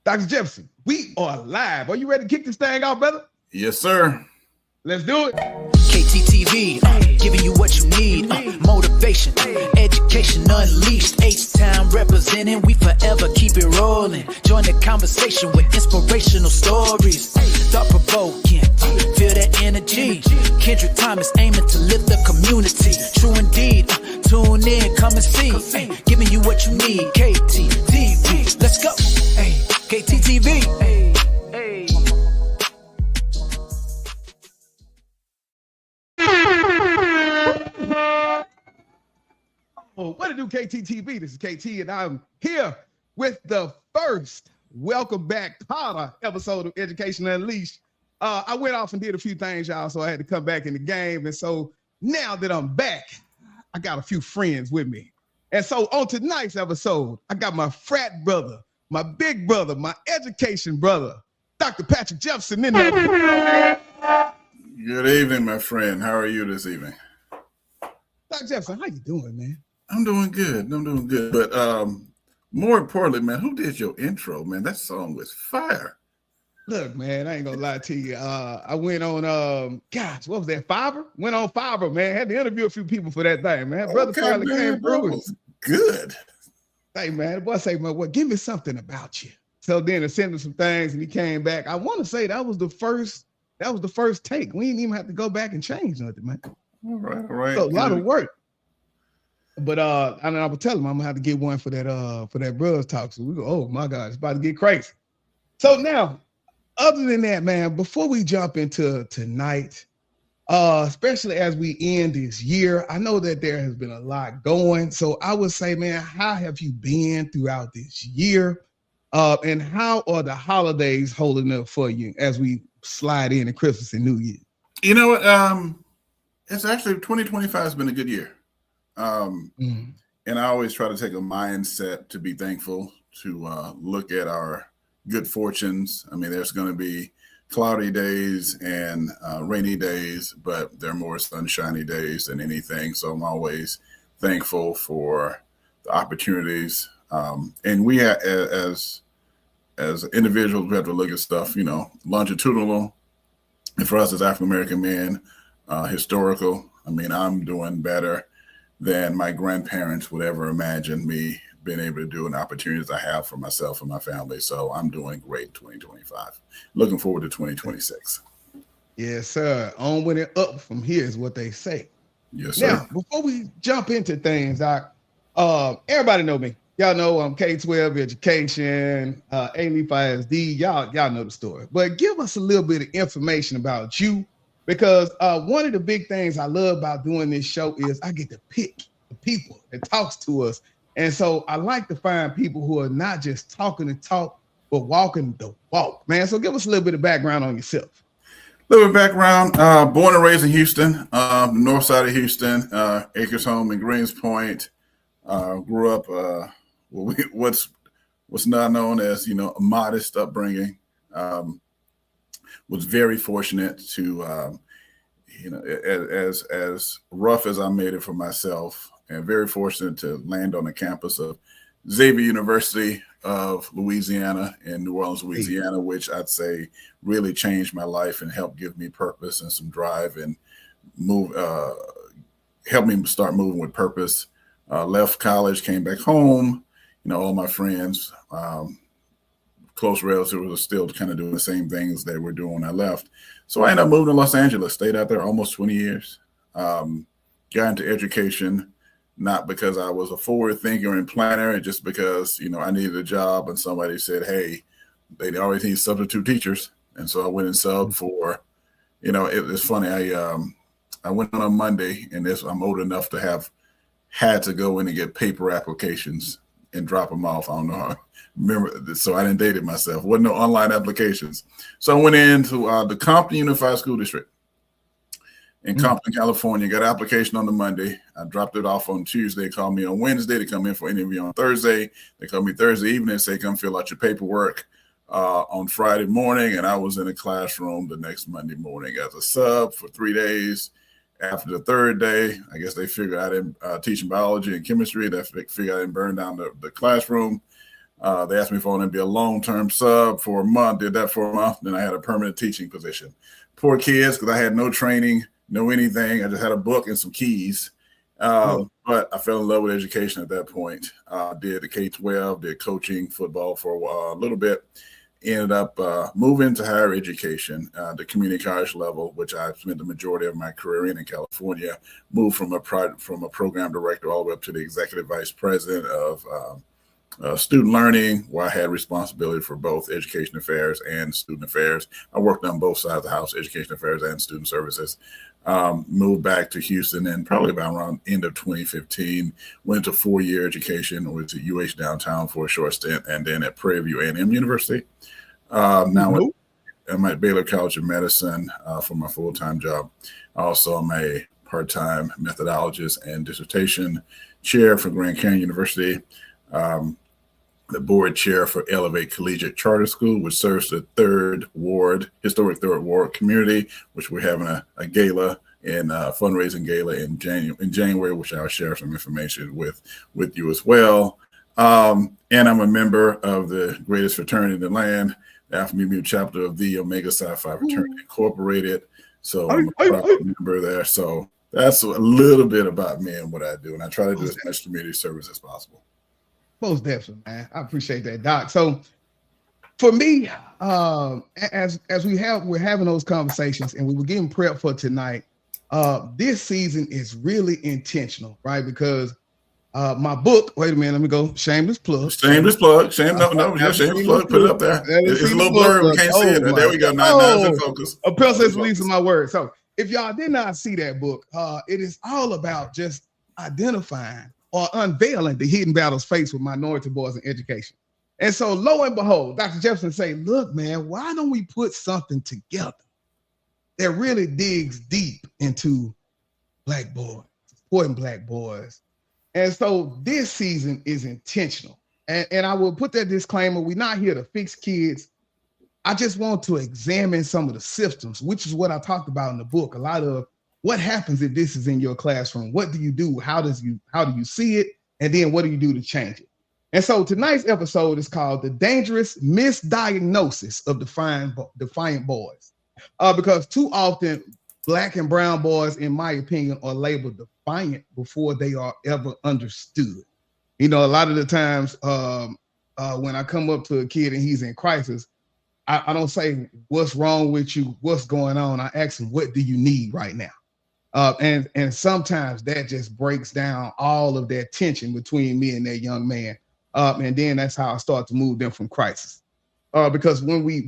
Dr. Jefferson, we are live. Are you ready to kick this thing off, brother? Yes, sir. Let's do it. KTTV, giving you what you need. Motivation, education unleashed. H-Town representing, we forever keep it rolling. Join the conversation with inspirational stories. Thought-provoking, feel that energy. Kendrick Thomas aiming to lift the community. True indeed, tune in, come and see. Giving you what you need. KTTV, let's go. KTTV. Oh, what to do, KTTV? This is KT, and I'm here with the first welcome back Carter episode of Education Unleashed. I went off and did a few things, y'all, so I had to come back in the game. And so now that I'm back, I got a few friends with me. And so on tonight's episode, I got my frat brother, my big brother, my education brother, Dr. Patrick Jefferson in there. Good evening, my friend. How are you this evening? Dr. Jefferson, how you doing, man? I'm doing good. But more importantly, man, who did your intro, man? That song was fire. Look, man, I ain't gonna lie to you. I went on, what was that, Fiverr? Went on Fiverr, man. Had to interview a few people for that thing, man. Brother finally came through. Was good. Hey, man, the boy say, man, well, give me something about you. So then I sent him some things, and he came back. I want to say that was the first take. We didn't even have to go back and change nothing, man. All right. So a lot of work. But I will tell him I'm gonna have to get one for that Bros Talk. So we go, oh my God, it's about to get crazy. So now, other than that, man, before we jump into tonight, especially as we end this year, I know that there has been a lot going. So I would say, man, how have you been throughout this year? And how are the holidays holding up for you as we slide into Christmas and New Year? You know what? It's actually 2025 has been a good year. And I always try to take a mindset to be thankful, to look at our good fortunes. I mean, there's going to be cloudy days and rainy days, but there are more sunshiny days than anything. So I'm always thankful for the opportunities. And we have, as individuals, we have to look at stuff, longitudinal. And for us as African-American men, historical. I mean, I'm doing better than my grandparents would ever imagine me being able to do, and opportunities I have for myself and my family. So I'm doing great in 2025. Looking forward to 2026. Yes, sir. On with it, up from here is what they say. Yes, sir. Now, before we jump into things, everybody know me. Y'all know I'm K-12 education, A-Leaf ISD. Y'all know the story. But give us a little bit of information about you, because one of the big things I love about doing this show is I get to pick the people that talks to us. And so I like to find people who are not just talking the talk, but walking the walk, man. So give us a little bit of background on yourself. A little bit of background. Born and raised in Houston, north side of Houston, Acres Home in Greenspoint. Grew up what's not known as, a modest upbringing. Was very fortunate to, as rough as I made it for myself, and very fortunate to land on the campus of Xavier University of Louisiana in New Orleans, Louisiana, which I'd say really changed my life and helped give me purpose and some drive and helped me start moving with purpose. Left college, came back home. All my friends, close relatives were still kind of doing the same things they were doing when I left. So I ended up moving to Los Angeles, stayed out there almost 20 years. Got into education, not because I was a forward thinker and planner, and just because, I needed a job and somebody said, hey, they always need substitute teachers. And so I went and subbed for, it's funny. I went on a Monday, and I'm old enough to have had to go in and get paper applications and drop them off. I don't know how I remember. So I didn't date it myself. Wasn't no online applications. So I went into the Compton Unified School District in Compton, California. Got an application on the Monday. I dropped it off on Tuesday. They called me on Wednesday to come in for an interview on Thursday. They called me Thursday evening and say, come fill out your paperwork on Friday morning. And I was in a classroom the next Monday morning as a sub for 3 days. After the third day, I guess they figured I didn't teaching biology and chemistry. They figured I didn't burn down the classroom. They asked me if I wanted to be a long-term sub for a month. Did that for a month. Then I had a permanent teaching position. Poor kids, because I had no training, no anything. I just had a book and some keys. But I fell in love with education at that point. Did the K-12, did coaching football for a little bit. Ended up moving to higher education, the community college level, which I spent the majority of my career in California. Moved from a program director all the way up to the executive vice president of student learning, where I had responsibility for both education affairs and student affairs. I worked on both sides of the house, education affairs and student services. Moved back to Houston and probably about around end of 2015, went to 4-year education, went to UH downtown for a short stint, and then at Prairie View A&M University. Now I'm at Baylor College of Medicine for my full-time job. Also, I'm a part-time methodologist and dissertation chair for Grand Canyon University. The board chair for Elevate Collegiate Charter School, which serves the historic third ward community, which we're having a gala and fundraising gala in January, which I'll share some information with you as well. And I'm a member of the greatest fraternity in the land, the Alpha Mu chapter of the Omega Psi Phi Fraternity Incorporated. So I'm a proud member there. So that's a little bit about me and what I do. And I try to do as much community service as possible. Most definitely, man. I appreciate that, Doc. So for me, as we're having those conversations and we were getting prepped for tonight, this season is really intentional, right? Because my book, wait a minute, let me go. Shameless plug. Shameless plug. Shameless plug. Put it up there. It's a little blurry. We can't see it. There we go. Now it's in focus. A pencil is releasing my word. So if y'all did not see that book, it is all about just identifying or unveiling the hidden battles faced with minority boys in education. And so lo and behold, Dr. Jefferson say, look, man, why don't we put something together that really digs deep into Black boys, supporting Black boys? And so this season is intentional. And I will put that disclaimer, we're not here to fix kids. I just want to examine some of the systems, which is what I talked about in the book. A lot of what happens if this is in your classroom? What do you do? How do you see it? And then what do you do to change it? And so tonight's episode is called The Dangerous Misdiagnosis of Defiant Boys. Because too often, Black and brown boys, in my opinion, are labeled defiant before they are ever understood. You know, a lot of the times when I come up to a kid and he's in crisis, I don't say, what's wrong with you? What's going on? I ask him, what do you need right now? And sometimes that just breaks down all of that tension between me and that young man. And then that's how I start to move them from crisis. Because when we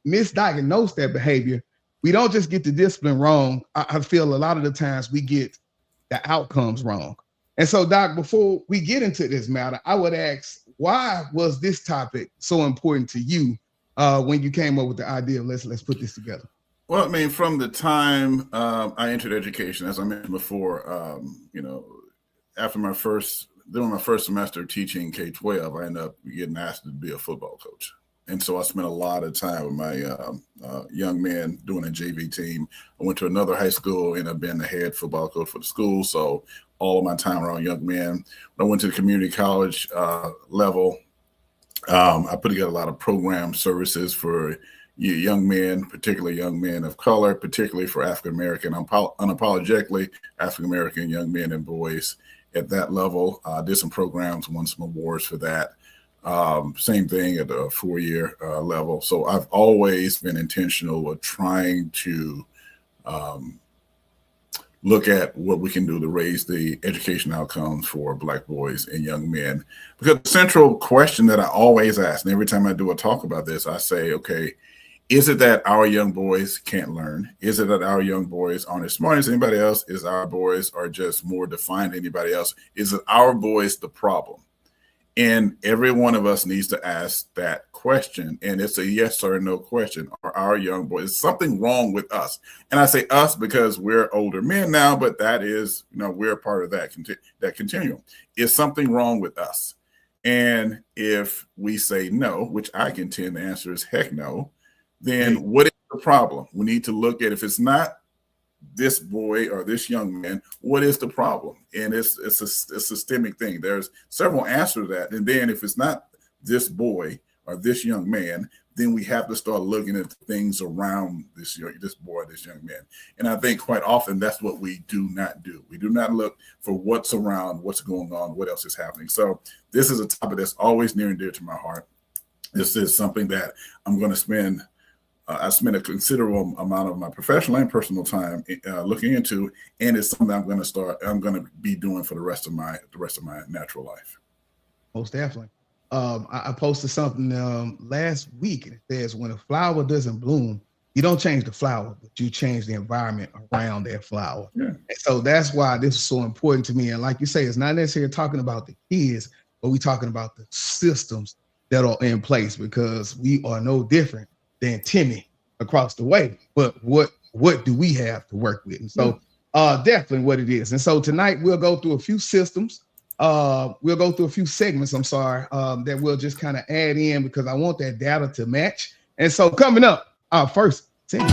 misdiagnose that behavior, we don't just get the discipline wrong. I feel a lot of the times we get the outcomes wrong. And so, Doc, before we get into this matter, I would ask, why was this topic so important to you when you came up with the idea of let's put this together? Well, I mean, from the time I entered education, as I mentioned before, after during my first semester of teaching K-12, I ended up getting asked to be a football coach. And so I spent a lot of time with my young men doing a JV team. I went to another high school, ended up being the head football coach for the school. So all of my time around young men. When I went to the community college level, I put together a lot of program services for young men, particularly young men of color, particularly for African-American, unapologetically African-American young men and boys at that level. Did some programs, won some awards for that. Same thing at the 4-year level. So I've always been intentional with trying to look at what we can do to raise the education outcomes for Black boys and young men. Because the central question that I always ask, and every time I do a talk about this, I say, okay, is it that our young boys can't learn? Is it that our young boys aren't as smart as anybody else? Is our boys are just more defiant than anybody else? Is it our boys the problem? And every one of us needs to ask that question. And it's a yes or no question. Are our young boys, is something wrong with us? And I say us because we're older men now, but that is, we're part of that continuum. Is something wrong with us? And if we say no, which I contend the answer is heck no, then what is the problem? We need to look at, if it's not this boy or this young man, what is the problem? And it's a systemic thing. There's several answers to that. And then if it's not this boy or this young man, then we have to start looking at things around this boy, this young man. And I think quite often that's what we do not do. We do not look for what's around, what's going on, what else is happening. So this is a topic that's always near and dear to my heart. This is something that I'm going to spend. I spend a considerable amount of my professional and personal time looking into, and it's something I'm going to be doing for the rest of my natural life. Most definitely. I posted something last week, and it says, when a flower doesn't bloom, you don't change the flower, but you change the environment around that flower. Yeah. And so that's why this is so important to me. And like you say, it's not necessarily talking about the kids, but we're talking about the systems that are in place, because we are no different than Timmy across the way. But what do we have to work with? And so definitely what it is. And so tonight we'll go through a few systems. We'll go through a few segments, that we'll just kind of add in, because I want that data to match. And so coming up, our first segment.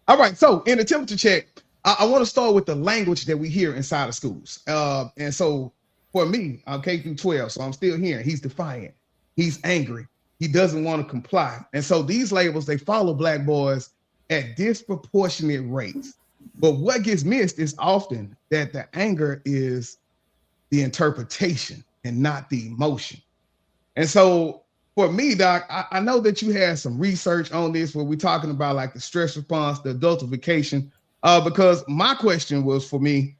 All right, so in the temperature check, I want to start with the language that we hear inside of schools. And so for me, I'm K through 12, so I'm still hearing he's defiant, he's angry, he doesn't want to comply. And so these labels, they follow Black boys at disproportionate rates. But what gets missed is often that the anger is the interpretation and not the emotion. And so for me, Doc, I know that you had some research on this where we're talking about like the stress response, the adultification, because my question was for me,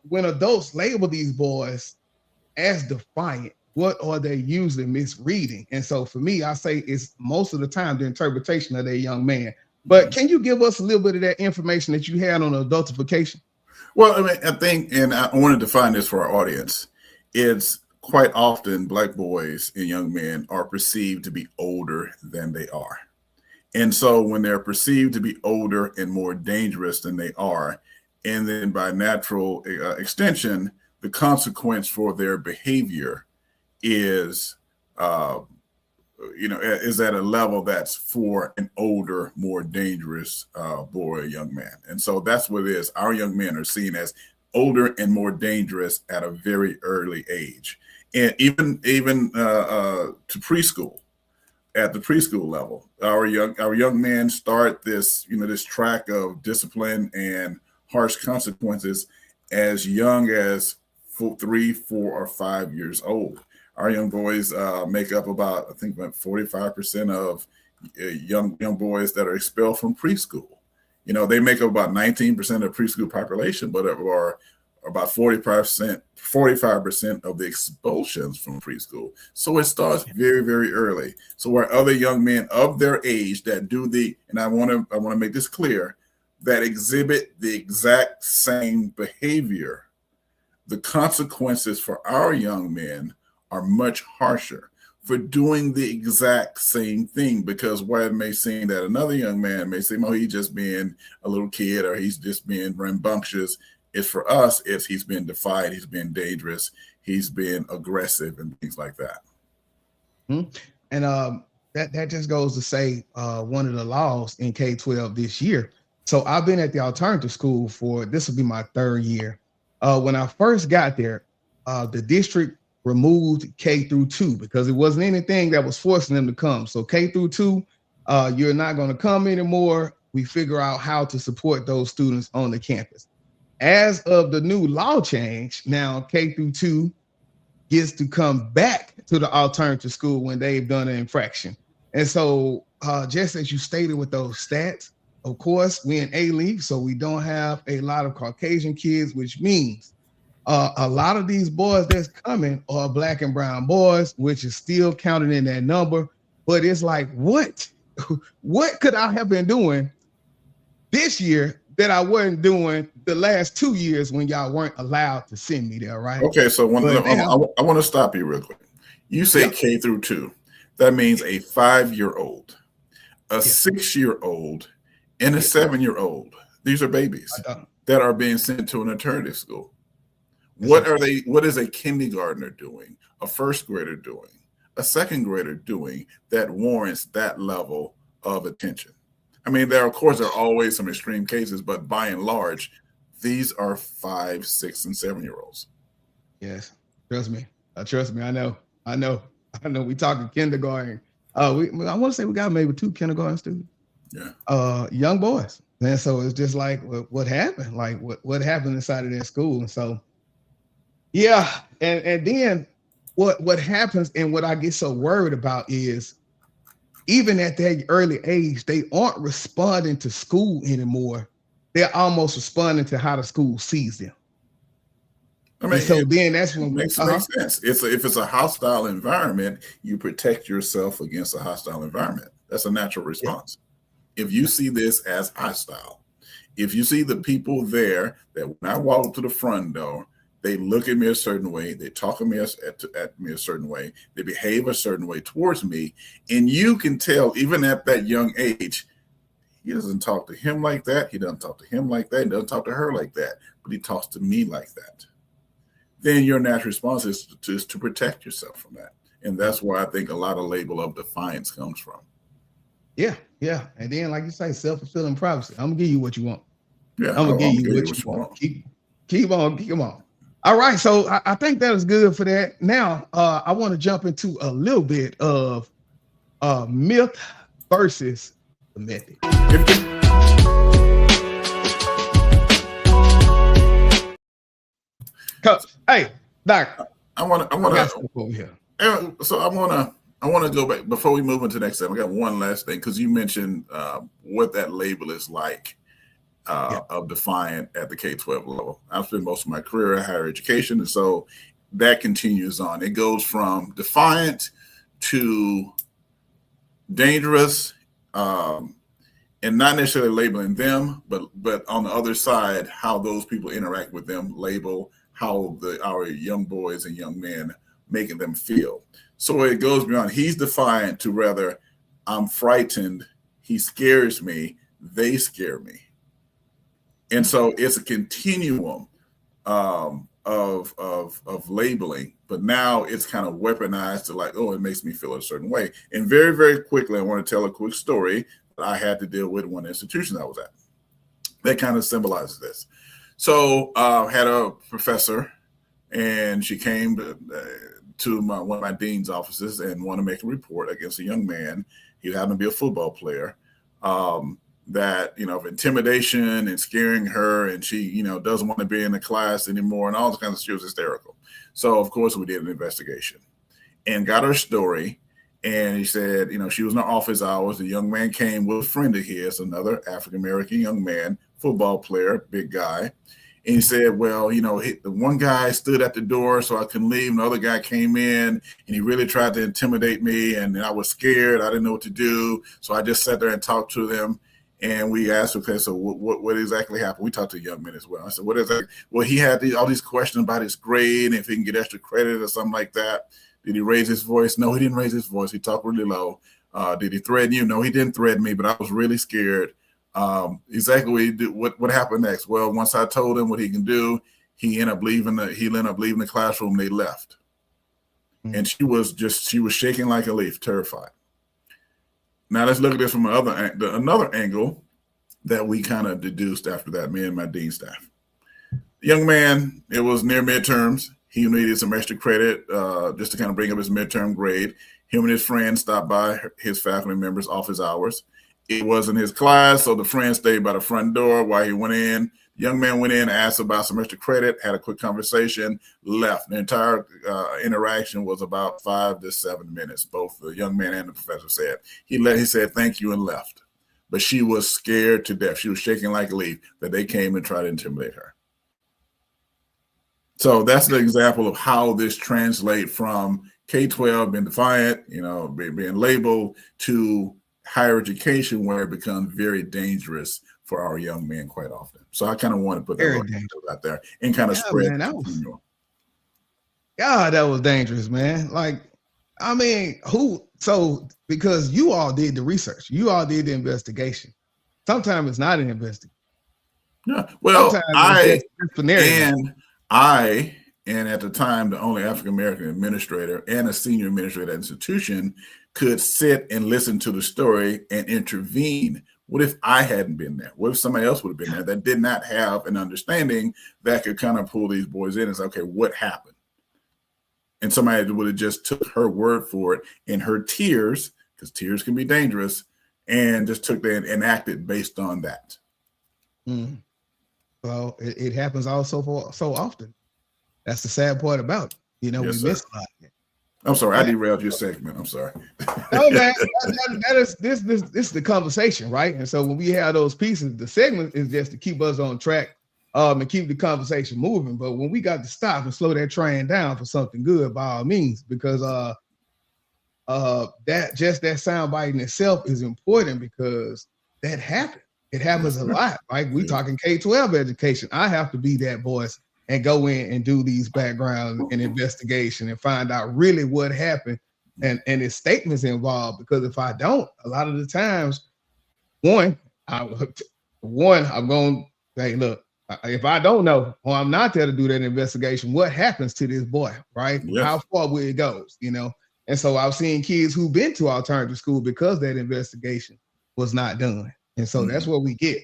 when adults label these boys as defiant, what are they usually misreading? And so for me, I say it's most of the time the interpretation of their young man. But can you give us a little bit of that information that you had on adultification? Well, I mean, I think, and I want to define this for our audience, it's quite often Black boys and young men are perceived to be older than they are. And so when they're perceived to be older and more dangerous than they are, and then by natural extension, the consequence for their behavior is is at a level that's for an older, more dangerous boy or young man. And so that's what it is. Our young men are seen as older and more dangerous at a very early age. And even to preschool, at the preschool level, our young men start this track of discipline and harsh consequences as young as 3, 4, or 5 years old. Our young boys make up about 45% of young boys that are expelled from preschool. They make up about 19% of the preschool population, but are about 45% of the expulsions from preschool. So it starts very, very early. So where other young men of their age that do and I want to make this clear, that exhibit the exact same behavior, the consequences for our young men are much harsher for doing the exact same thing, because while it may seem that another young man may say, oh, he's just being a little kid or he's just being rambunctious, it's for us, he's been defiant, he's been dangerous, he's been aggressive and things like that. Mm-hmm. And that just goes to say one of the laws in K-12 this year. So I've been at the alternative school this will be my 3rd year. When I first got there, the district removed K through 2 because it wasn't anything that was forcing them to come. So K through 2, you're not going to come anymore. We figure out how to support those students on the campus. As of the new law change, now K through 2 gets to come back to the alternative school when they've done an infraction. And so just as you stated with those stats, of course, we're in A-League, so we don't have a lot of Caucasian kids, which means a lot of these boys that's coming are Black and brown boys, which is still counted in that number. But it's like, what could I have been doing this year that I wasn't doing the last 2 years when y'all weren't allowed to send me there, right? Okay, so I want to stop you real quick. You say K through 2. That means a 5-year-old, a 6-year-old, and a 7-year-old. These are babies that are being sent to an alternative school. What is a kindergartner doing, a 1st grader doing, a 2nd grader doing that warrants that level of attention? I mean, there are always some extreme cases, but by and large, These are 5, 6, and 7-year-olds. Yes, trust me. Trust me. I know. We talking kindergarten. I want to say we got maybe 2 kindergarten students. Yeah. Young boys. And so it's just like what happened? Like what happened inside of their school? And so, yeah. And then what happens and what I get so worried about is even at that early age, they aren't responding to school anymore. They're almost responding to how the school sees them. I mean, and so then that's when makes sense. If it's a hostile environment, you protect yourself against a hostile environment. That's a natural response. Yeah. If you see this as hostile, if you see the people there that when I walk up to the front door, they look at me a certain way, they talk at me a certain way, they behave a certain way towards me, and you can tell even at that young age, he doesn't talk to him like that, he doesn't talk to him like that, he doesn't talk to her like that, but he talks to me like that. Then your natural response is to protect yourself from that. And that's where I think a lot of label of defiance comes from. Yeah. And then, like you say, self-fulfilling prophecy. I'm gonna give you what you want. Yeah, I'm gonna give you what you want. Keep on. All right. So I think that was good for that. Now, I want to jump into a little bit of myth versus the method. Hey, Doc. I want to. So I want to go back before we move into the next step. I got one last thing because you mentioned what that label is like of defiant at the K-12 level. I've spent most of my career in higher education, and so that continues on. It goes from defiant to dangerous, and not necessarily labeling them, but on the other side, how those people interact with them label how our young boys and young men making them feel. So it goes beyond he's defiant to rather I'm frightened, he scares me, they scare me. And so it's a continuum of labeling, but now it's kind of weaponized to like, oh, it makes me feel a certain way. And very, very quickly, I want to tell a quick story that I had to deal with one institution I was at. That kind of symbolizes this. So I had a professor, and she came to one of my dean's offices and wanted to make a report against a young man. He happened to be a football player. That, of intimidation and scaring her, and she, doesn't want to be in the class anymore, and all this kind of stuff. She was hysterical. So, of course, we did an investigation and got her story. And he said, she was in her office hours. The young man came with a friend of his, another African-American young man, football player, big guy. And he said, well, the one guy stood at the door so I couldn't leave. And the other guy came in and he really tried to intimidate me. And I was scared. I didn't know what to do. So I just sat there and talked to them. And we asked, okay, so what exactly happened? We talked to young men as well. I said, what is that? Well, he had all these questions about his grade and if he can get extra credit or something like that. Did he raise his voice? No, he didn't raise his voice. He talked really low. Did he threaten you? No, he didn't threaten me, but I was really scared. Exactly what happened next? Well, once I told him what he can do, he ended up leaving the classroom. They left. Mm-hmm. And she was shaking like a leaf, terrified. Now let's look at this from another angle that we kind of deduced after that, me and my dean staff. The young man, it was near midterms. He needed some extra credit just to kind of bring up his midterm grade. Him and his friend stopped by his faculty members' office hours. It wasn't his class, so the friend stayed by the front door while he went in. The young man went in, asked about some extra credit, had a quick conversation, left. The entire interaction was about 5 to 7 minutes. Both the young man and the professor said. He said thank you and left. But she was scared to death. She was shaking like a leaf that they came and tried to intimidate her. So that's the example of how this translates from K-12 being defiant, being labeled, to higher education, where it becomes very dangerous for our young men quite often. So I kind of want to put that out there and kind of spread. Man, that was dangerous, man. Like, I mean, because you all did the research, you all did the investigation. Sometimes it's not an investigation. Yeah, well, and at the time, the only African-American administrator and a senior administrator at the institution could sit and listen to the story and intervene What if I hadn't been there? What if somebody else would have been there that did not have an understanding that could kind of pull these boys in and say, okay, what happened? And somebody would have just took her word for it and her tears, because tears can be dangerous, and just took that and acted based on that. Mm. Well, it happens also so often. That's the sad part about it. You know, Yes, we miss a lot of it. I'm sorry, I derailed your segment. I'm sorry. No, man, that is this is the conversation, right? And so when we have those pieces, the segment is just to keep us on track, and keep the conversation moving. But when we got to stop and slow that train down for something good, by all means, because that soundbite in itself is important, because that happens. It happens a lot, right? We talking K-12 education. I have to be that voice and go in and do these background and investigation and find out really what happened and its statements involved. Because if I don't, a lot of the times, I'm going to say, look, if I don't know, or I'm not there to do that investigation, what happens to this boy, right? Yes. How far will it goes, you know? And so I've seen kids who've been to alternative school because that investigation was not done. And so that's what we get.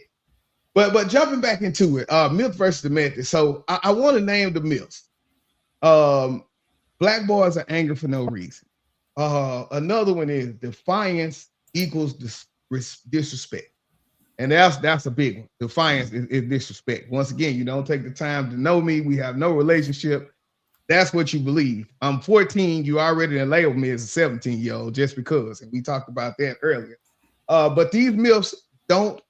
But jumping back into it, myth versus the method. So I want to name the myths. Black boys are angry for no reason. Another one is defiance equals disrespect. And that's a big one. Defiance is disrespect. Once again, you don't take the time to know me. We have no relationship. That's what you believe. I'm 14. You already labeled me as a 17-year-old just because. And we talked about that earlier. But these myths don't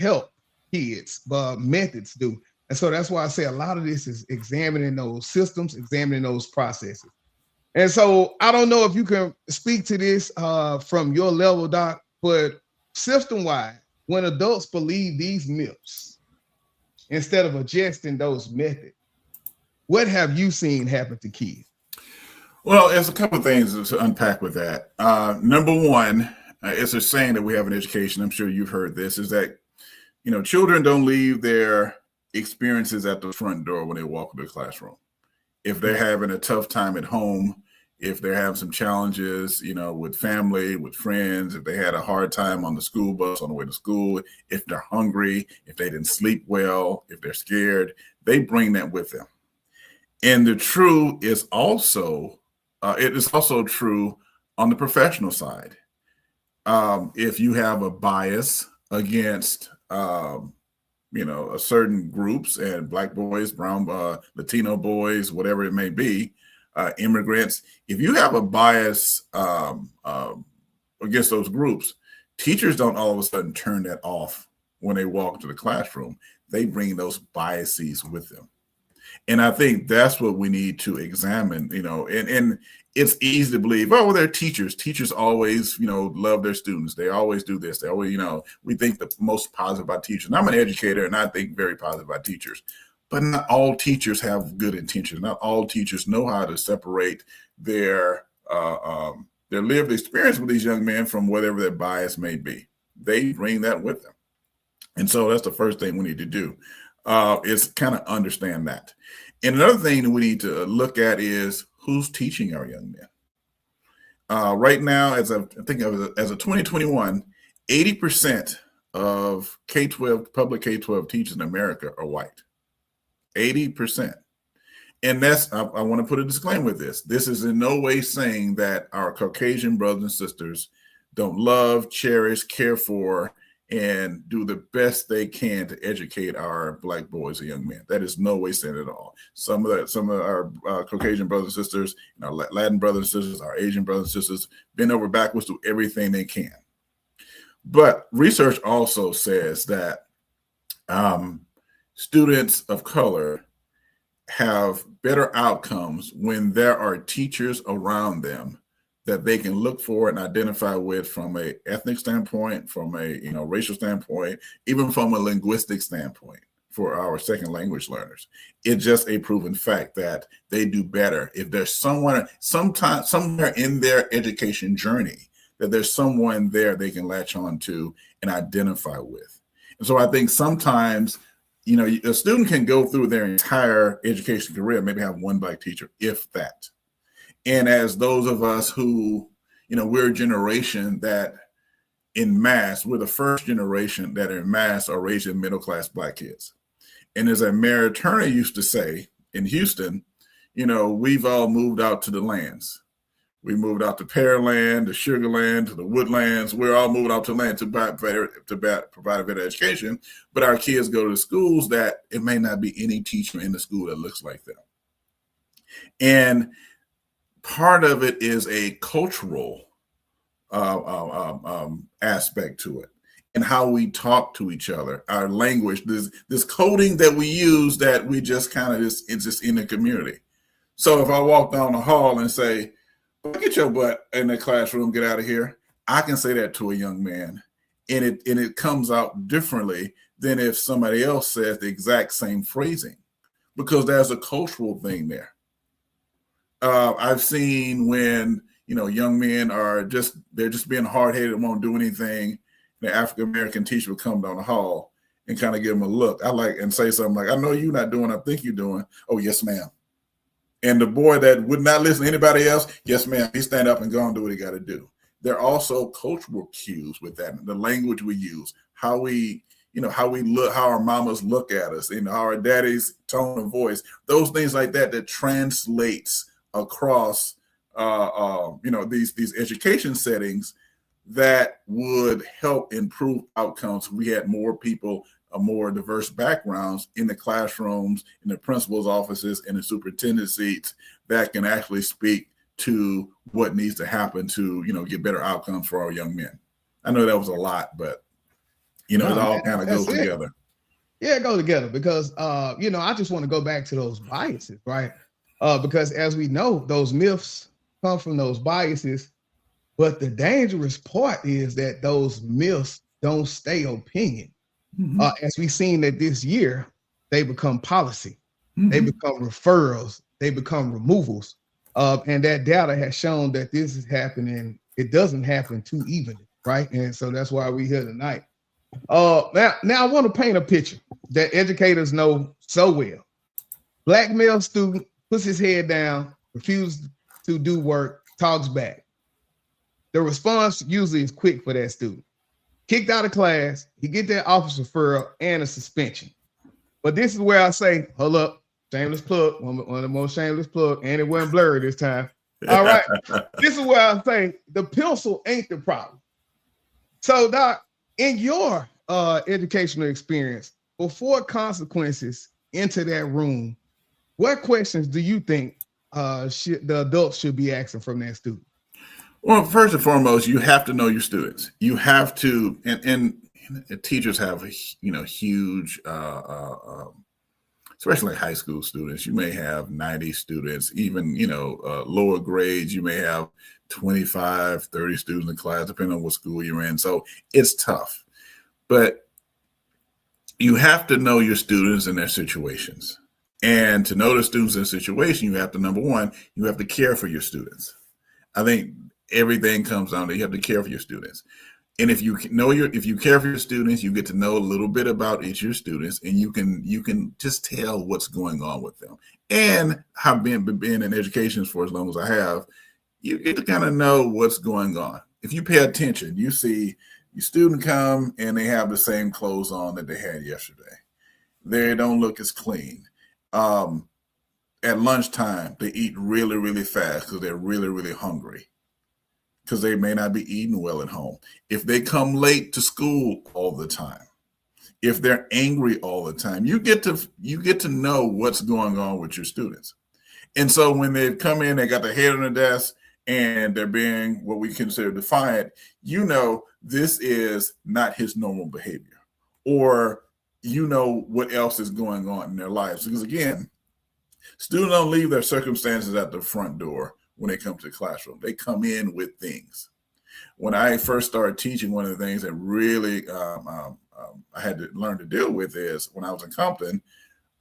help kids, but methods do. And so that's why I say a lot of this is examining those systems, examining those processes. And so I don't know if you can speak to this from your level, Doc, but system-wide, when adults believe these myths instead of adjusting those methods, what have you seen happen to kids? Well, there's a couple of things to unpack with that. Number one, it's a saying that we have in education. I'm sure you've heard this, is that, you know, children don't leave their experiences at the front door when they walk into the classroom. If they're having a tough time at home, if they're having some challenges, you know, with family, with friends, if they had a hard time on the school bus on the way to school, if they're hungry, if they didn't sleep well, if they're scared, they bring that with them. And the truth is also, it is also true on the professional side. If you have a bias against, you know, a certain groups, and Black boys, brown, Latino boys, whatever it may be, immigrants, if you have a bias against those groups, teachers don't all of a sudden turn that off when they walk into the classroom. They bring those biases with them. And I think that's what we need to examine, you know, and it's easy to believe, oh, well, they're teachers. Teachers always, you know, love their students. They always do this. They always, you know, we think the most positive about teachers. And I'm an educator, and I think very positive about teachers. But not all teachers have good intentions. Not all teachers know how to separate their lived experience with these young men from whatever their bias may be. They bring that with them. And so that's the first thing we need to do, is kind of understand that. And another thing that we need to look at is who's teaching our young men. Right now, as of 2021, 80% of K-12, public K-12 teachers in America are white. 80%. And that's, I want to put a disclaimer with this. This is in no way saying that our Caucasian brothers and sisters don't love, cherish, care for, and do the best they can to educate our Black boys and young men. That is no way said at all. Some of our Caucasian brothers and sisters, and our Latin brothers and sisters, our Asian brothers and sisters, bend over backwards, do everything they can. But research also says that students of color have better outcomes when there are teachers around them that they can look for and identify with from a ethnic standpoint, from a racial standpoint, even from a linguistic standpoint for our second language learners. It's just a proven fact that they do better if there's someone somewhere in their education journey, that there's someone there they can latch on to and identify with. And so I think sometimes, a student can go through their entire education career, maybe have one Black teacher, if that. And as those of us who, we're a generation that in mass, we're the first generation that in mass are raising middle-class Black kids. And as a Mayor Turner used to say in Houston, we've all moved out to the lands. We moved out to Pearland, to Sugarland, to the Woodlands. We're all moving out to land to provide a better education. But our kids go to schools that it may not be any teacher in the school that looks like them. And part of it is a cultural aspect to it, and how we talk to each other, our language, this coding that we use that we just kind of it's just in the community. So if I walk down the hall and say, "Get your butt in the classroom, get out of here," I can say that to a young man, and it comes out differently than if somebody else says the exact same phrasing, because there's a cultural thing there. I've seen when young men they're just being hard-headed and won't do anything. The African-American teacher would come down the hall and kind of give them a look. And say something like, "I know you're not doing what I think you're doing." "Oh, yes, ma'am." And the boy that would not listen to anybody else, "Yes, ma'am," he stand up and go and do what he got to do. There are also cultural cues with that. The language we use, how we look, how our mamas look at us, how our daddy's tone of voice, those things like that translates across these education settings that would help improve outcomes. We had more people, more diverse backgrounds in the classrooms, in the principal's offices, in the superintendent seats that can actually speak to what needs to happen to, get better outcomes for our young men. I know that was a lot, but it all kind of goes together. Yeah, it goes together because, I just want to go back to those biases, right? Because as we know, those myths come from those biases. But the dangerous part is that those myths don't stay opinion. Mm-hmm. As we've seen that this year, they become policy. Mm-hmm. They become referrals. They become removals. And that data has shown that this is happening. It doesn't happen too evenly, right? And so that's why we're here tonight. Now I want to paint a picture that educators know so well. Black male student puts his head down, refuses to do work, talks back. The response usually is quick for that student. Kicked out of class, he get that office referral and a suspension. But this is where I say, hold up, shameless plug, one of the most shameless plug, and it wasn't blurry this time. All right, this is where I say the pencil ain't the problem. So Doc, in your educational experience, before consequences enter that room, what questions do you think the adults should be asking from that student? Well, first and foremost, you have to know your students. You have to, and teachers have, huge, especially like high school students. You may have 90 students, even, lower grades. You may have 25, 30 students in class, depending on what school you're in. So it's tough. But you have to know your students and their situations. And to know the students in a situation, you have to, number one, you have to care for your students. I think everything comes down to you have to care for your students. And if you care for your students, you get to know a little bit about each of your students, and you can just tell what's going on with them. And I've been in education for as long as I have, you get to kind of know what's going on. If you pay attention, you see your student come and they have the same clothes on that they had yesterday. They don't look as clean. At lunchtime, they eat really, really fast because they're really, really hungry, because they may not be eating well at home. If they come late to school all the time, if they're angry all the time, you get to know what's going on with your students. And so when they come in, they got their head on the desk and they're being what we consider defiant, this is not his normal behavior, or what else is going on in their lives. Because again, students don't leave their circumstances at the front door when they come to the classroom. They come in with things. When I first started teaching, one of the things that really I had to learn to deal with is when I was in Compton,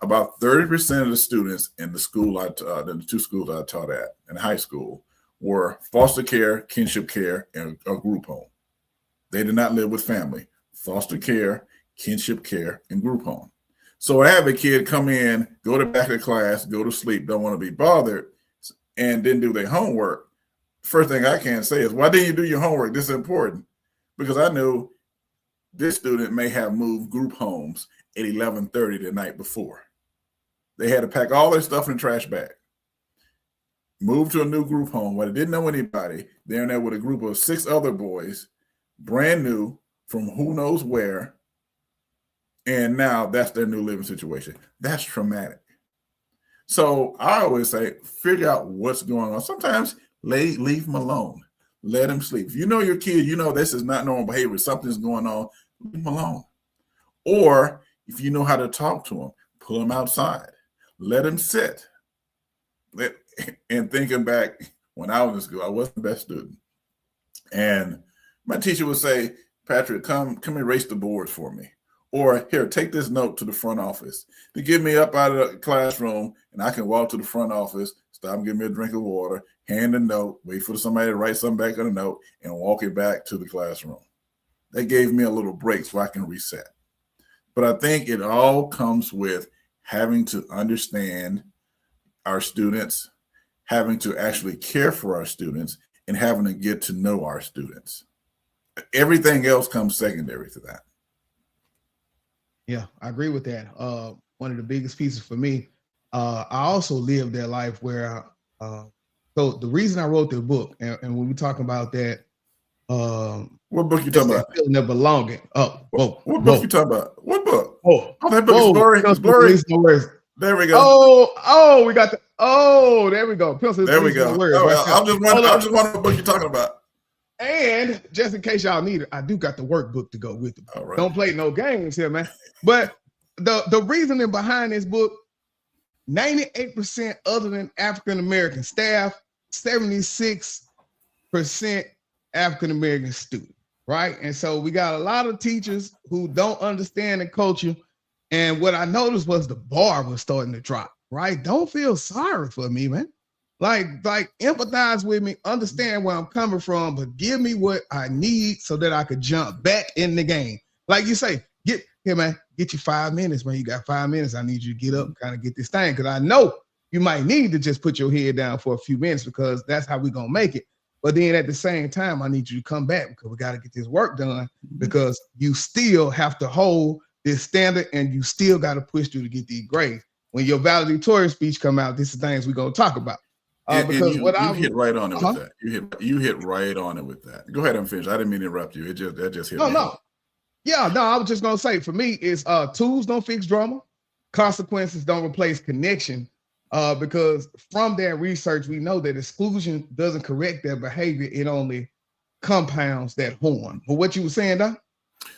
about 30% of the students in the school, the two schools I taught at in high school, were foster care, kinship care, and a group home. They did not live with family. Foster care, kinship care, and group home. So I have a kid come in, go to back of class, go to sleep, don't want to be bothered, and didn't do their homework. First thing I can say is, why didn't you do your homework? This is important. because I knew this student may have moved group homes at 11:30 the night before. They had to pack all their stuff in a trash bag, move to a new group home where they didn't know anybody. They're in there with a group of 6 other boys, brand new from who knows where. And now that's their new living situation. That's traumatic. So I always say, figure out what's going on. Sometimes leave them alone. Let them sleep. If you know your kid, you know this is not normal behavior, something's going on, leave them alone. Or if you know how to talk to them, pull them outside. Let them sit. And thinking back, when I was in school, I wasn't the best student. And my teacher would say, Patrick, come erase the boards for me. Or here, take this note to the front office to get me up out of the classroom, and I can walk to the front office, stop and give me a drink of water, hand a note, wait for somebody to write something back on the note, and walk it back to the classroom. That gave me a little break so I can reset. But I think it all comes with having to understand our students, having to actually care for our students, and having to get to know our students. Everything else comes secondary to that. Yeah, I agree with that. One of the biggest pieces for me, I also lived that life where, so the reason I wrote the book, and when we talk about that, what book you talking about? Feeling of belonging. Oh, whoa. What book you talking about? What book? Oh, that book is blurry. It's blurry. There we go. Oh, we got there we go. There we go. I'm just wondering what book you're talking about. And just in case y'all need it, I do got the workbook to go with it. All right. Don't play no games here, man. But the reasoning behind this book, 98% other than African-American staff, 76% African-American student, right? And so we got a lot of teachers who don't understand the culture. And what I noticed was the bar was starting to drop, right? Don't feel sorry for me, man. Like empathize with me, understand where I'm coming from, but give me what I need so that I could jump back in the game. Like you say, get you 5 minutes, man. You got 5 minutes. I need you to get up and kind of get this thing. Cause I know you might need to just put your head down for a few minutes because that's how we're gonna make it. But then at the same time, I need you to come back because we got to get this work done because you still have to hold this standard and you still got to push through to get these grades. When your valedictorian speech come out, this is things we're gonna talk about. Because you hit right on it with that. You hit right on it with that. Go ahead and finish. I didn't mean to interrupt you. That just hit me. No. Yeah, no, I was just gonna say for me, it's tools don't fix drama, consequences don't replace connection. Because from that research, we know that exclusion doesn't correct their behavior, it only compounds that harm. But what you were saying, Doc?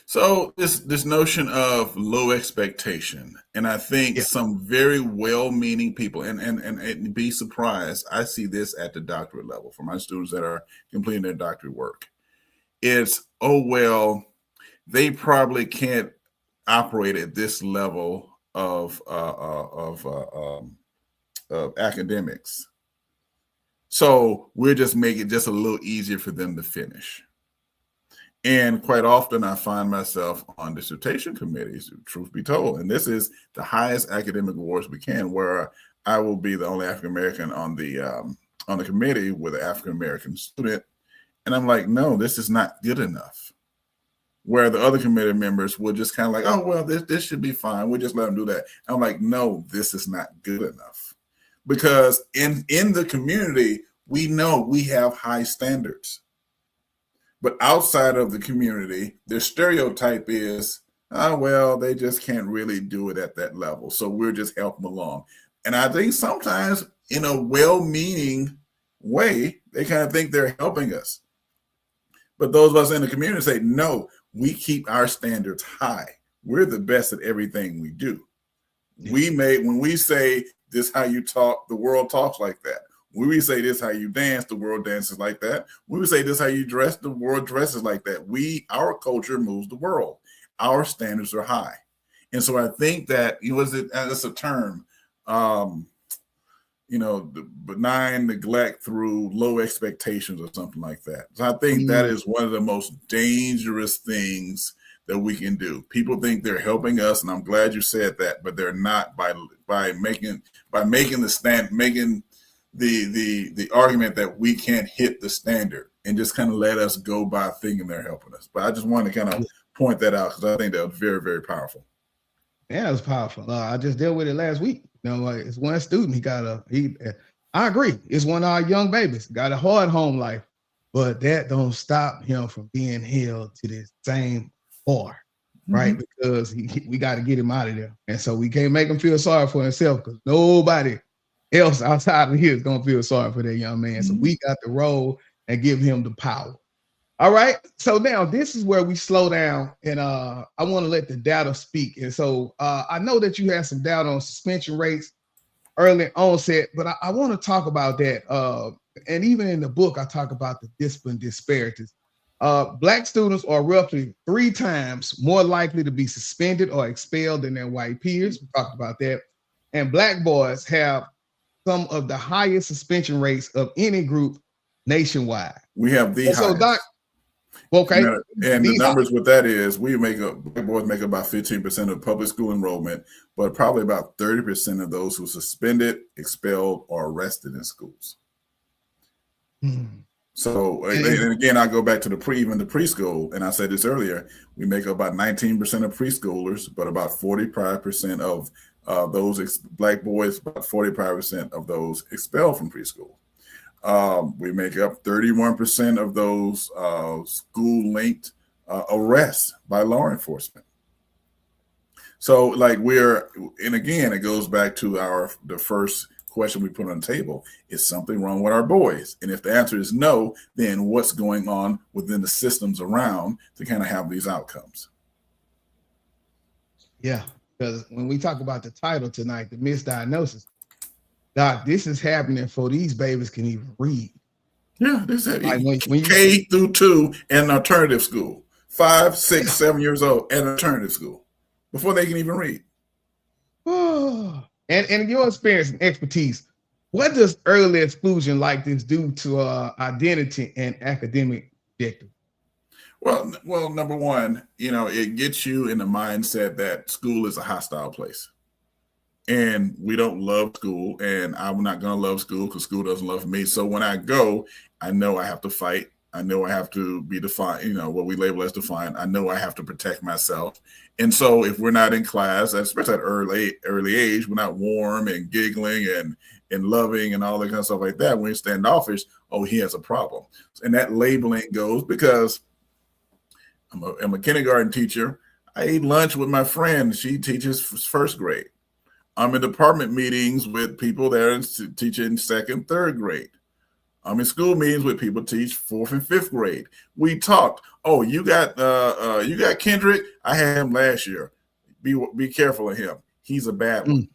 So this notion of low expectation, and I think some very well-meaning people, and be surprised, I see this at the doctorate level for my students that are completing their doctorate work. It's, they probably can't operate at this level of academics. So we're just making it just a little easier for them to finish. And quite often I find myself on dissertation committees, truth be told, and this is the highest academic awards we can, where I will be the only African-American on the committee with an African-American student. And I'm like, no, this is not good enough. Where the other committee members would just kind of like, oh, well, this should be fine. We'll just let them do that. I'm like, no, this is not good enough. Because in the community, we know we have high standards. But outside of the community, the stereotype is, they just can't really do it at that level. So we're just helping them along. And I think sometimes in a well-meaning way, they kind of think they're helping us. But those of us in the community say, no, we keep our standards high. We're the best at everything we do. When we say this how you talk, the world talks like that. When we say this how you dance, the world dances like that. When we say this how you dress, the world dresses like that. Our culture moves the world. Our standards are high. And so I think that that's a term, the benign neglect through low expectations or something like that. So I think that is one of the most dangerous things that we can do. People think they're helping us, and I'm glad you said that, but they're not by making the argument that we can't hit the standard. and just kind of let us go by thinking they're helping us. But I just wanted to kind of point that out because I think that was very, very powerful. Yeah, it was powerful. I just dealt with it last week. It's one student. I agree. It's one of our young babies. Got a hard home life, but that don't stop him from being held to this same bar, right? Because we got to get him out of there. And so we can't make him feel sorry for himself because nobody else outside of here is going to feel sorry for that young man. So we got to roll and give him the power. All right. So now this is where we slow down, and I want to let the data speak. And so I know that you had some data on suspension rates early onset, but I want to talk about that. And even in the book, I talk about the discipline disparities. Black students are roughly 3 times more likely to be suspended or expelled than their white peers. We talked about that. And Black boys have some of the highest suspension rates of any group nationwide. We have the highest. So, Doc, okay. And the numbers with that is Black boys make about 15% of public school enrollment, but probably about 30% of those who suspended, expelled, or arrested in schools. So, and again, I go back to even the preschool, and I said this earlier, we make up about 19% of preschoolers, but about 45% of those Black boys, about 45% of those expelled from preschool. We make up 31% of those school-linked arrests by law enforcement. So, and again, it goes back to the first question we put on the table: is something wrong with our boys? And if the answer is no, then what's going on within the systems around to kind of have these outcomes? Yeah, because when we talk about the title tonight, the misdiagnosis, Doc, this is happening before these babies can even read. Yeah, this is when K through 2 and alternative school, 5, 6, 7 years old and alternative school, before they can even read. Oh, and in your experience and expertise, what does early exclusion like this do to identity and academic objective? Well, number one, it gets you in the mindset that school is a hostile place. And we don't love school, and I'm not going to love school because school doesn't love me. So when I go, I know I have to fight. I know I have to be defiant, what we label as defiant. I know I have to protect myself. And so if we're not in class, especially at early age, we're not warm and giggling and loving and all that kind of stuff like that. When we're standoffish, he has a problem. And that labeling goes because I'm a kindergarten teacher. I eat lunch with my friend. She teaches first grade. I'm in department meetings with people that are teaching second, third grade. I'm in school meetings with people teach 4th and 5th grade. We talked. Oh, you got Kendrick. I had him last year. Be careful of him. He's a bad one.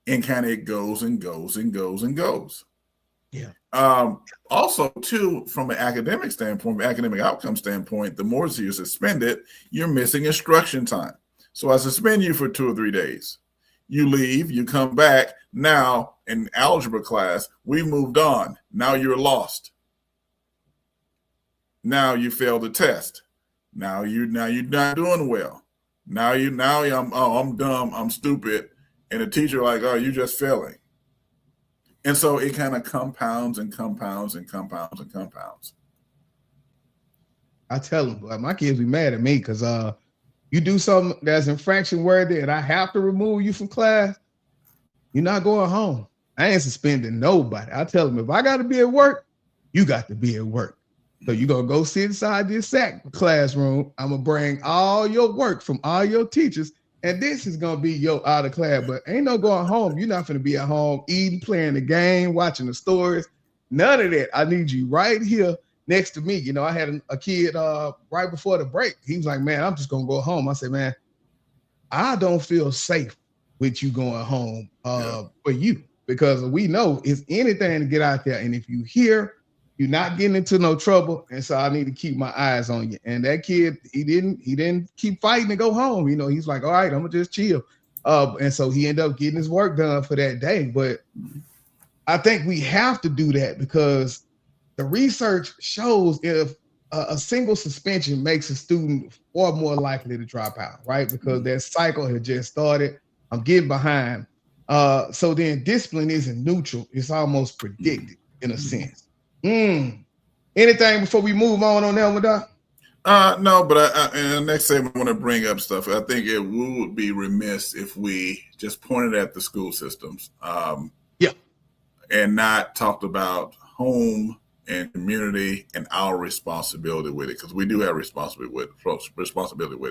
And kind of it goes and goes and goes and goes. Yeah. Also, too, from an academic standpoint, academic outcome standpoint, the more you're suspended, you're missing instruction time. So I suspend you for 2 or 3 days. You leave, you come back. Now in algebra class, we moved on. Now you're lost. Now you failed the test. Now you're not doing well. I'm dumb, I'm stupid. And the teacher like, you're just failing. And so it kind of compounds and compounds and compounds and compounds. I tell them, my kids be mad at me because you do something that's infraction worthy and I have to remove you from class, you're not going home. I ain't suspending nobody. I tell them, if I got to be at work, you got to be at work. So you're going to go sit inside this SAC classroom. I'm going to bring all your work from all your teachers, and this is going to be your out of class. But ain't no going home. You're not going to be at home eating, playing the game, watching the stories. None of that. I need you right here next to me. I had a kid right before the break. He was like, man, I'm just going to go home. I said, man, I don't feel safe with you going home for you, because we know it's anything to get out there. And if you hear, you're not getting into no trouble. And so I need to keep my eyes on you. And that kid, he didn't keep fighting to go home. He's like, all right, I'm gonna just chill. And so he ended up getting his work done for that day. But I think we have to do that because the research shows if a single suspension makes a student far more likely to drop out, right? Because that cycle had just started. I'm getting behind. So then discipline isn't neutral. It's almost predicted in a sense. Anything before we move on that one, Doc? No, but in the next segment, I want to bring up stuff. I think we would be remiss if we just pointed at the school systems, Yeah. and not talked about home and community and our responsibility with it, because we do have responsibility with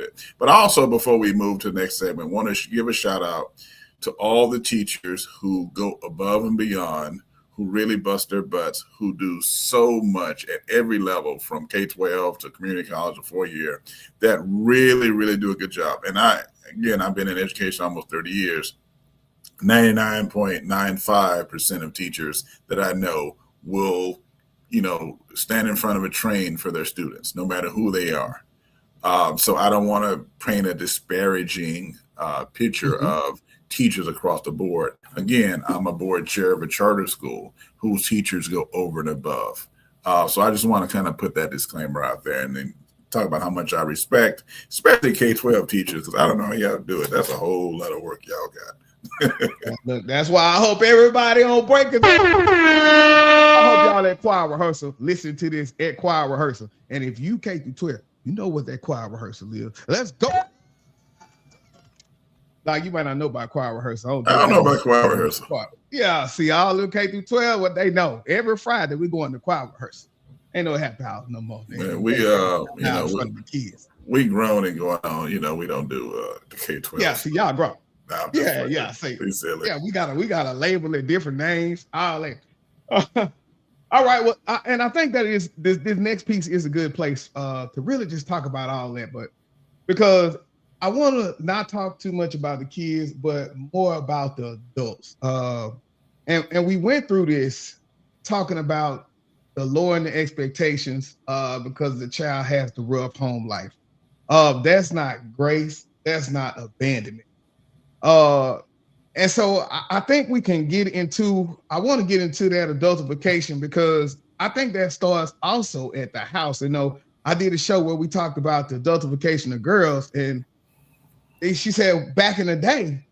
it. But also, before we move to the next segment, I want to give a shout out to all the teachers who go above and beyond, who really bust their butts, who do so much at every level from K-12 to community college or 4-year, that really, really do a good job. And I've been in education almost 30 years. 99.95% of teachers that I know will, stand in front of a train for their students, no matter who they are. So I don't want to paint a disparaging picture of teachers across the board. Again, I'm a board chair of a charter school whose teachers go over and above. So I just want to kind of put that disclaimer out there and then talk about how much I respect, especially K-12 teachers, because I don't know how y'all do it. That's a whole lot of work y'all got. Look, that's why I hope everybody on break. I hope y'all at choir rehearsal listen to this at choir rehearsal. And if you K through 12, you know what that choir rehearsal is. Let's go. Like, you might not know about choir rehearsal. I don't know about choir rehearsal. Yeah, see, all the K through 12, what they know. Every Friday we going to choir rehearsal. Ain't no happy house no more. Man, we kids. We grown and going on. We don't do the K-12. Yeah, see, y'all grown. Nah, see. Yeah, we gotta label it different names. All that. All right. Well, and I think that is this next piece is a good place to really just talk about all that, but because I want to not talk too much about the kids, but more about the adults. And we went through this talking about the lowering the expectations because the child has the rough home life. That's not grace. That's not abandonment. And so I think we can I want to get into that adultification because I think that starts also at the house. I did a show where we talked about the adultification of girls, and she said back in the day,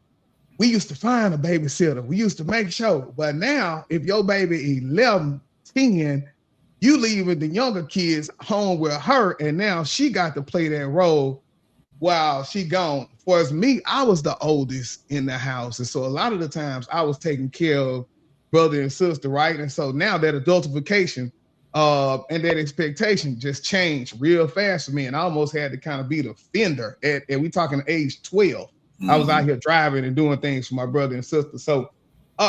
we used to find a babysitter. We used to make sure. But now, if your baby 11, 10, you leaving the younger kids home with her, and now she got to play that role while she gone. Whereas me, I was the oldest in the house. And so a lot of the times I was taking care of brother and sister, right? And so now that adultification and that expectation just changed real fast for me. And I almost had to kind of be the fender and we talking age 12. I was out here driving and doing things for my brother and sister. So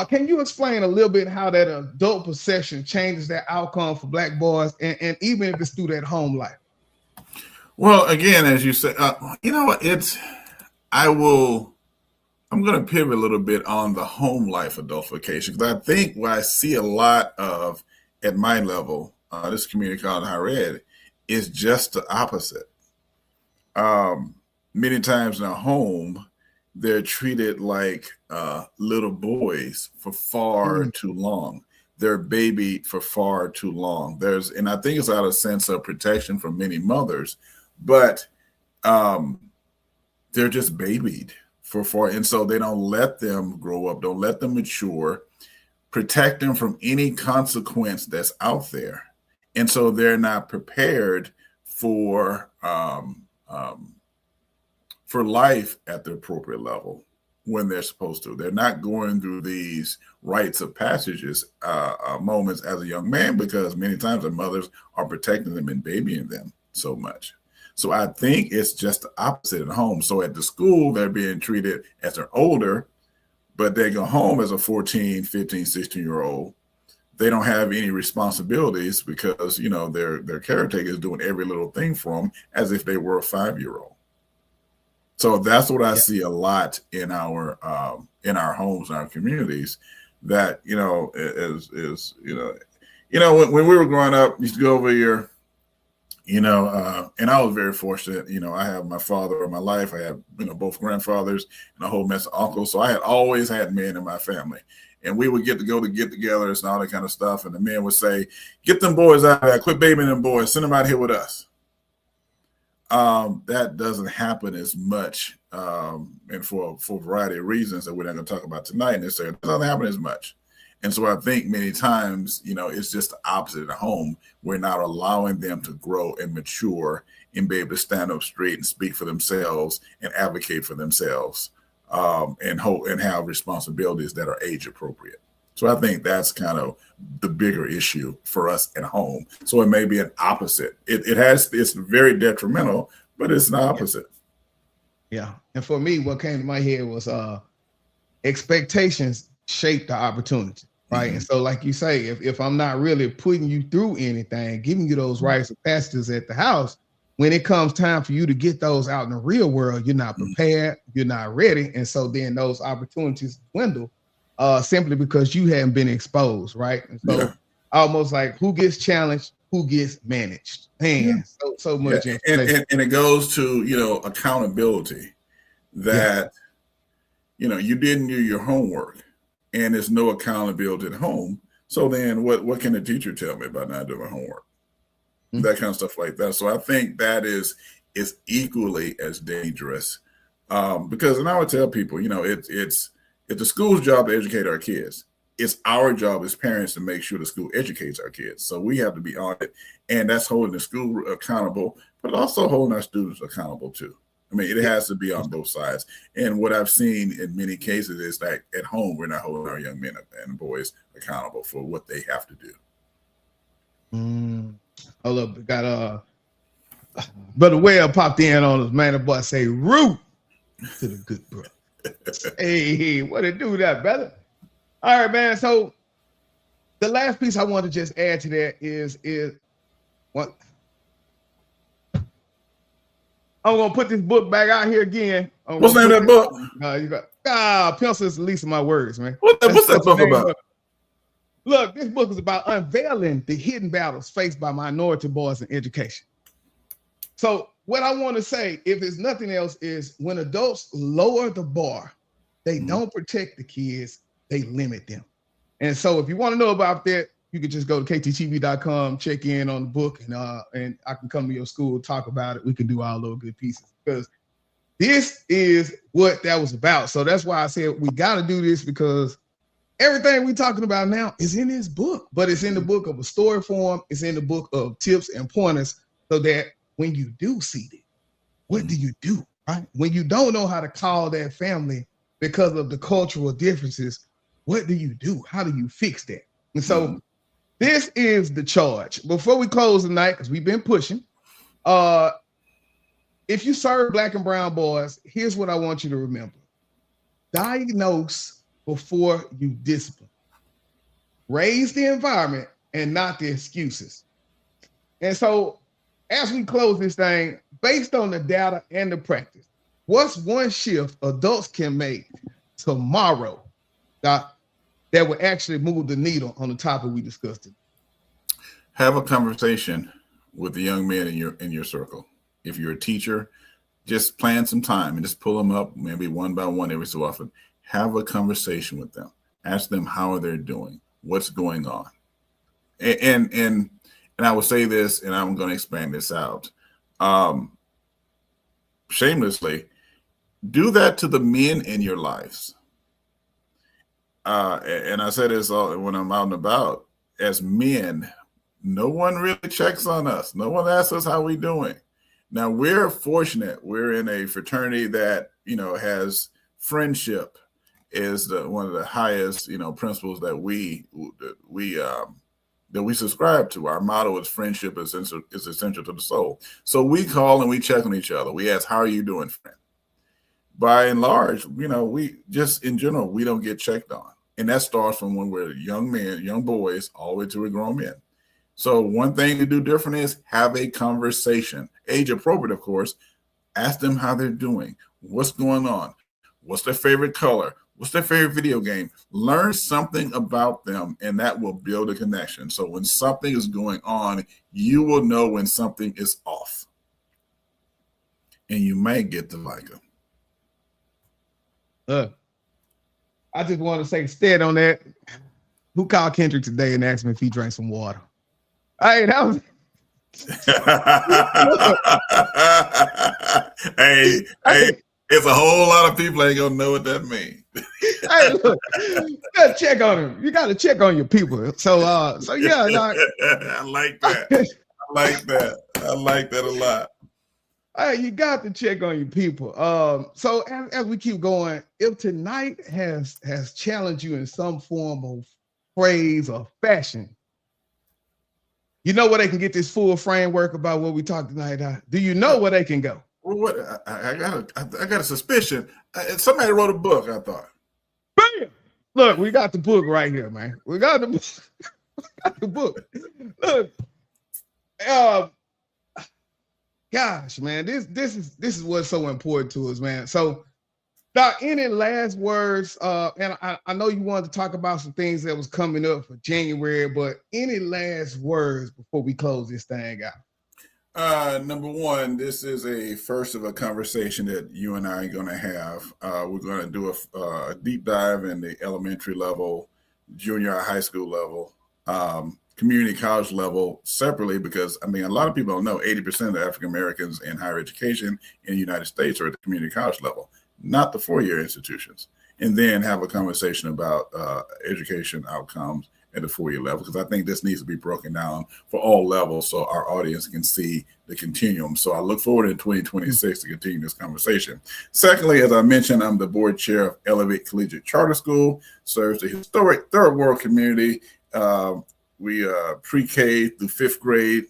can you explain a little bit how that adult possession changes that outcome for Black boys and even if it's through that home life? Well, again, as you said, you know what, I'm going to pivot a little bit on the home life adultification, because I think what I see a lot of at my level, this community college and higher ed, is just the opposite. Many times in a home, they're treated like little boys for far too long. They're babied for far too long. And I think it's out of a sense of protection from many mothers, but they're just babied for far. And so they don't let them grow up, don't let them mature, protect them from any consequence that's out there. And so they're not prepared for life at the appropriate level when they're supposed to. They're not going through these rites of passages moments as a young man, because many times the mothers are protecting them and babying them so much. So I think it's just the opposite at home. So at the school, they're being treated as they're older, but they go home as a 14, 15, 16-year-old. They don't have any responsibilities because, their caretaker is doing every little thing for them as if they were a 5-year-old. So that's what I see a lot in our homes, in our communities, that, when we were growing up, used to go over here, and I was very fortunate. I have my father in my life. I have, both grandfathers and a whole mess of uncles. So I had always had men in my family, and we would get get-togethers and all that kind of stuff. And the men would say, "Get them boys out of there. Quit babying them boys. Send them out here with us." That doesn't happen as much, and for a variety of reasons that we're not going to talk about tonight. And it doesn't happen as much. And so I think many times, it's just the opposite at home. We're not allowing them to grow and mature and be able to stand up straight and speak for themselves and advocate for themselves, and have responsibilities that are age appropriate. So I think that's kind of the bigger issue for us at home. So it may be an opposite. It's very detrimental, but it's an opposite. Yeah. And for me, what came to my head was expectations shape the opportunity, right? Mm-hmm. And so, like you say, if I'm not really putting you through anything, giving you those rites of passage at the house, when it comes time for you to get those out in the real world, you're not prepared, you're not ready. And so then those opportunities dwindle simply because you haven't been exposed, right? And so almost like who gets challenged, who gets managed. Man, so much. Yeah. And it goes to, accountability that, you didn't do your homework and there's no accountability at home. So then what can the teacher tell me about not doing my homework? Mm-hmm. That kind of stuff like that. So I think that is equally as dangerous because, and I would tell people, it's the school's job to educate our kids. It's our job as parents to make sure the school educates our kids. So we have to be on it. And that's holding the school accountable, but also holding our students accountable too. I mean, it has to be on both sides. And what I've seen in many cases is that at home, we're not holding our young men and boys accountable for what they have to do. Oh, look, we got Brother Webb popped in on us, man. The boy say, root to the good brother. Hey, what it do that, brother? All right, man. So the last piece I want to just add to that is what I'm gonna put this book back out here again. What's the name of that book? You got pencils, the least of my words, man. What's that book about? Look, this book is about unveiling the hidden battles faced by minority boys in education. So what I want to say, if it's nothing else, is when adults lower the bar, they don't protect the kids, they limit them. And so if you want to know about that, you can just go to kttv.com, check in on the book, and I can come to your school, talk about it. We can do all those good pieces because this is what that was about. So that's why I said we got to do this because everything we're talking about now is in this book, but it's in the book of a story form. It's in the book of tips and pointers so that when you do see it, what do you do, right? When you don't know how to call that family because of the cultural differences, what do you do? How do you fix that? And so this is the charge. Before we close tonight, because we've been pushing, if you serve Black and brown boys, here's what I want you to remember. Diagnose before you discipline. Raise the environment and not the excuses. And so as we close this thing, based on the data and the practice, what's one shift adults can make tomorrow that will actually move the needle on the topic we discussed today? Have a conversation with the young men in your circle. If you're a teacher, just plan some time and just pull them up, maybe one by one every so often. Have a conversation with them. Ask them how they're doing, what's going on. And I will say this, and I'm going to expand this out. Shamelessly, do that to the men in your lives. And I say this when I'm out and about. As men, no one really checks on us. No one asks us how we doing. Now, we're fortunate. We're in a fraternity that, has friendship is one of the highest, principles that we subscribe to. Our motto is friendship is essential to the soul. So we call and we check on each other. We ask, how are you doing, friend? By and large, we just in general, we don't get checked on. And that starts from when we're young men, young boys, all the way to we're grown men. So one thing to do different is have a conversation, age appropriate, of course. Ask them how they're doing. What's going on? What's their favorite color? What's their favorite video game? Learn something about them, and that will build a connection. So when something is going on, you will know when something is off. And you may get to like them. I just want to say, instead on that, who called Kendrick today and asked me if he drank some water? Hey, that was... hey, it's a whole lot of people ain't gonna know what that means. Hey, look, you gotta check on him. You gotta check on your people. So yeah, like, I like that. I like that. I like that a lot. Hey, you got to check on your people. So as we keep going, if tonight has challenged you in some form of phrase or fashion, you know where they can get this full framework about what we talked tonight. Do you know where they can go? Well, what I got a suspicion. Somebody wrote a book, I thought. Bam! Look, we got the book right here, man. We got the book. Look, gosh, man, this is what's so important to us, man. So, Doc, any last words? And I know you wanted to talk about some things that was coming up for January, but any last words before we close this thing out? Number one, this is a first of a conversation that you and I are going to have. We're going to do a deep dive in the elementary level, junior high school level, community college level separately, because I mean, a lot of people don't know 80% of the African Americans in higher education in the United States are at the community college level, not the four-year institutions. And then have a conversation about education outcomes at the four-year level, because I think this needs to be broken down for all levels so our audience can see the continuum. So I look forward in 2026 to continue this conversation. Secondly, as I mentioned, I'm the board chair of Elevate Collegiate Charter School, serves the historic third world community. We pre-K through fifth grade.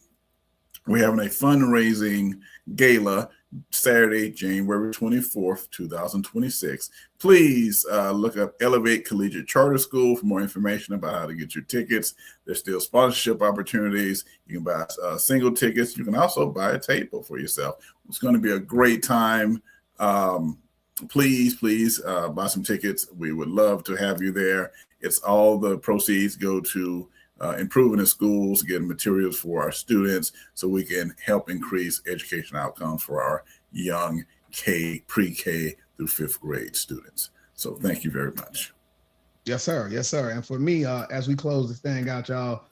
We're having a fundraising gala Saturday, January 24th, 2026. Please look up Elevate Collegiate Charter School for more information about how to get your tickets. There's still sponsorship opportunities. You can buy single tickets. You can also buy a table for yourself. It's going to be a great time. Please buy some tickets. We would love to have you there. It's all the proceeds go to improving the schools, getting materials for our students so we can help increase education outcomes for our young pre-K through fifth grade students. So thank you very much. Yes, sir. Yes, sir. And for me, as we close this thing out, y'all,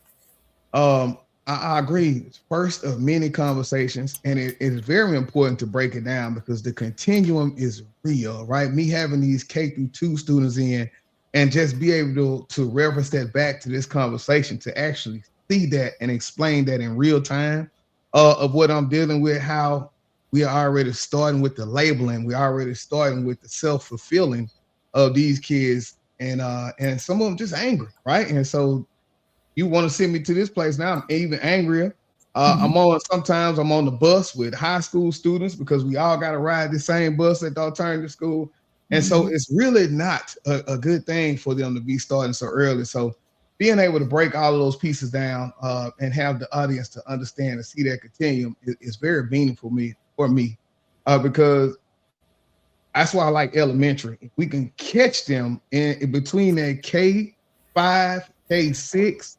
I agree. It's first of many conversations, and it is very important to break it down because the continuum is real, right? Me having these K through 2 students in, and just be able to reference that back to this conversation to actually see that and explain that in real time of what I'm dealing with, how we are already starting with the labeling. We're already starting with the self-fulfilling of these kids, and some of them just angry, right? And so you want to send me to this place now, I'm even angrier. Sometimes I'm on the bus with high school students because we all got to ride the same bus at the alternative school. And so it's really not a good thing for them to be starting so early. So being able to break all of those pieces down and have the audience to understand and see that continuum is very meaningful for me because that's why I like elementary. If we can catch them in between that K5, K6,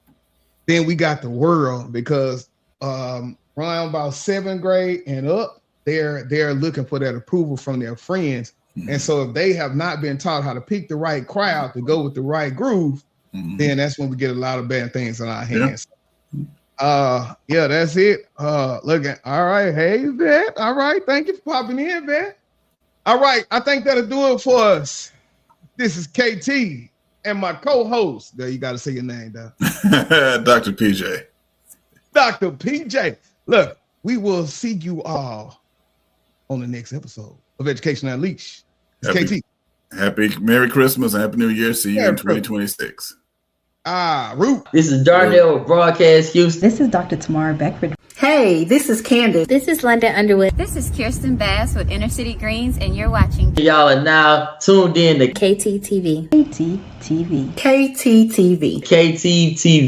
then we got the world because around about 7th grade and up, they're looking for that approval from their friends. And so if they have not been taught how to pick the right crowd to go with the right groove, then that's when we get a lot of bad things in our hands. Yeah, that's it. Look at all right. Hey, Vet. All right. Thank you for popping in, Vet. All right. I think that'll do it for us. This is KT and my co-host. There, you got to say your name, though. Dr. PJ. Dr. PJ. Look, we will see you all on the next episode of Education Unleashed. KT. Happy Merry Christmas and Happy New Year. See you in 2026. Root. This is Darnell with Broadcast Houston. This is Dr. Tamara Beckford. Hey, this is Candace. This is London Underwood. This is Kirsten Bass with Inner City Greens, and you're watching. Y'all are now tuned in to KTTV. KTTV. KTTV. KTTV.